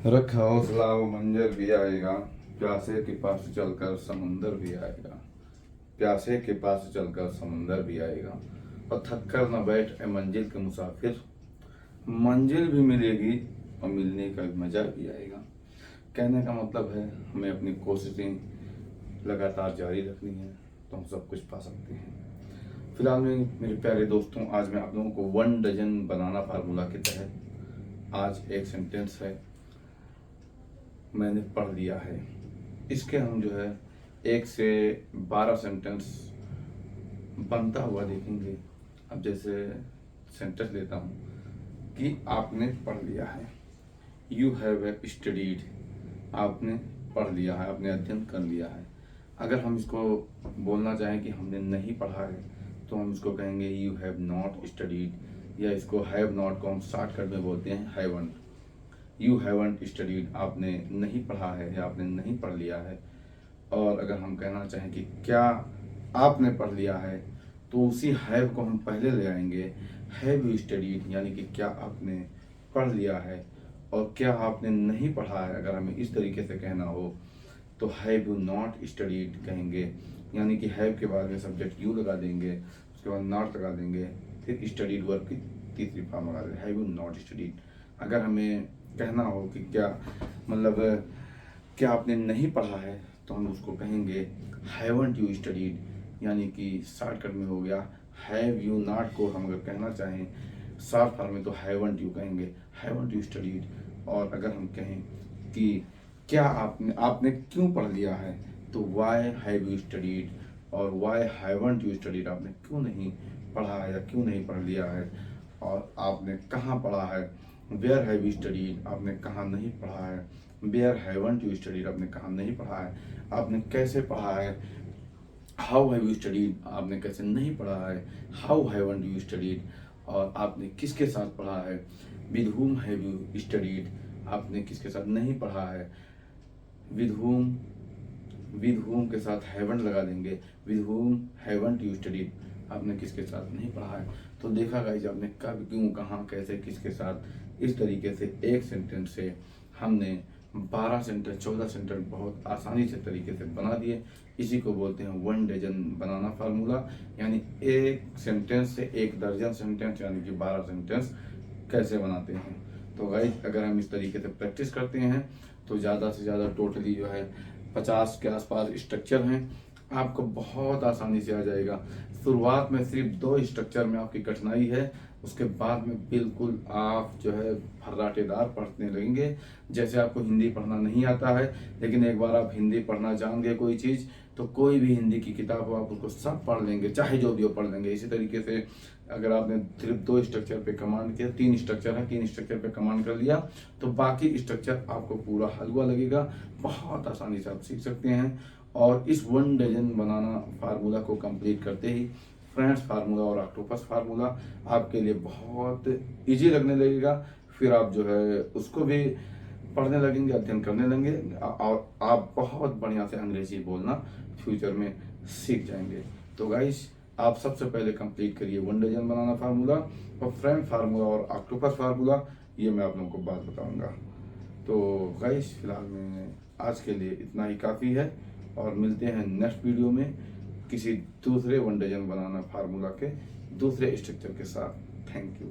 रखा हौसला वो मंजर भी आएगा, प्यासे के पास चलकर समंदर भी आएगा। प्यासे के पास चलकर समंदर भी आएगा। और थक कर न बैठ ए मंजिल के मुसाफिर, मंजिल भी मिलेगी और मिलने का मजा भी आएगा। कहने का मतलब है हमें अपनी कोशिशें लगातार जारी रखनी है तो हम सब कुछ पा सकते हैं। फिलहाल में मेरे प्यारे दोस्तों, आज मैं आप लोगों को 1 डजन बनाना फार्मूला के तहत आज एक सेंटेंस है मैंने पढ़ लिया है। इसके हम जो है 1 से 12 सेंटेंस बनता हुआ देखेंगे। अब जैसे सेंटेंस लेता हूँ कि आपने पढ़ लिया है, यू हैव स्टडीड, आपने पढ़ लिया है, आपने अध्ययन कर लिया है। अगर हम इसको बोलना चाहें कि हमने नहीं पढ़ा है तो हम इसको कहेंगे यू हैव नॉट स्टडीड, या इसको हैव नॉट को हम शॉर्टकट में बोलते हैं हैवंट। यू हैवंट स्टडीड, आपने नहीं पढ़ा है या आपने नहीं पढ़ लिया है। और अगर हम कहना चाहें कि क्या आपने पढ़ लिया है तो उसी हैव को हम पहले ले आएंगे, हैव यू स्टडीड, यानी कि क्या आपने पढ़ लिया है। और क्या आपने नहीं पढ़ा है अगर हमें इस तरीके से कहना हो तो हैव यू नॉट स्टडीड कहेंगे, यानी कि हैव के बाद में सब्जेक्ट यू लगा देंगे, उसके बाद नॉट लगा देंगे, फिर स्टडीड वर्ब की तीसरी फॉर्म लगा देंगे, हैव यू नॉट स्टडीड। अगर हमें कहना हो कि क्या मतलब क्या आपने नहीं पढ़ा है तो हम उसको कहेंगे हैवंट यू स्टडीड, यानी कि शॉर्टकट में हो गया हैव यू नॉट को हम अगर कहना चाहें शॉर्ट फॉर्म में तो हैवंट यू कहेंगे, हैवंट यू स्टडीड। और अगर हम कहें कि क्या आपने क्यों पढ़ लिया है तो वाई हैव यू स्टडीड, और वाई हैवंट यू स्टडीड, आपने क्यों नहीं पढ़ा है या क्यों नहीं पढ़ लिया है। और आपने कहाँ पढ़ा है, वेयर हैव यू स्टडीड, आपने कहाँ नहीं पढ़ा है, वेयर हैवंट यू स्टडीड, आपने कहाँ नहीं पढ़ा है। आपने कैसे पढ़ा है, हाउ हैव यू स्टडीड, आपने कैसे नहीं पढ़ा है, हाउ हैवंट यू स्टडीड। और आपने किसके साथ पढ़ा है, with whom have you studied, आपने किसके साथ नहीं पढ़ा है, विद हुम के साथ हैवंट लगा देंगे, with whom haven't you studied, आपने किसके साथ नहीं पढ़ा है। तो देखा गाइस, आपने कब क्यों कहाँ कैसे किसके साथ, इस तरीके से एक सेंटेंस से हमने 12 सेंटेंस 14 सेंटेंस बहुत आसानी से तरीके से बना दिए। इसी को बोलते हैं 1 डजन बनाना फार्मूला, यानी एक सेंटेंस से 1 दर्जन सेंटेंस, यानी कि 12 सेंटेंस कैसे बनाते हैं। तो गाइस, अगर हम इस तरीके से प्रैक्टिस करते हैं तो ज़्यादा से ज़्यादा टोटली जो है 50 के आसपास स्ट्रक्चर हैं, आपको बहुत आसानी से आ जाएगा। शुरुआत में सिर्फ 2 स्ट्रक्चर में आपकी कठिनाई है, उसके बाद में बिल्कुल आप जो है फर्राटेदार पढ़ने लगेंगे। जैसे आपको हिंदी पढ़ना नहीं आता है, लेकिन एक बार आप हिंदी पढ़ना जान गए कोई चीज़ तो कोई भी हिंदी की किताब हो आप उसको सब पढ़ लेंगे, चाहे जो भी हो पढ़ लेंगे। इसी तरीके से अगर आपने सिर्फ 2 स्ट्रक्चर पे कमांड किया, 3 स्ट्रक्चर है, 3 स्ट्रक्चर पे कमांड कर लिया तो बाकी स्ट्रक्चर आपको पूरा हलवा लगेगा, बहुत आसानी से आप सीख सकते हैं। और इस 1 डजन बनाना फार्मूला को कंप्लीट करते ही फ्रेंड्स फार्मूला और ऑक्टोपस फार्मूला आपके लिए बहुत इजी लगने लगेगा। फिर आप जो है उसको भी पढ़ने लगेंगे, अध्ययन करने लगेंगे और आप बहुत बढ़िया से अंग्रेजी बोलना फ्यूचर में सीख जाएंगे। तो गाइस, आप सबसे पहले कंप्लीट करिए 1 डजन बनाना फार्मूला और फ्रेंड फार्मूला और ऑक्टोपस फार्मूला, ये मैं आप लोगों को बात बताऊंगा। तो गाइस, फिलहाल में आज के लिए इतना ही काफ़ी है और मिलते हैं नेक्स्ट वीडियो में किसी दूसरे 1 डजन बनाना फार्मूला के दूसरे स्ट्रक्चर के साथ। Thank you.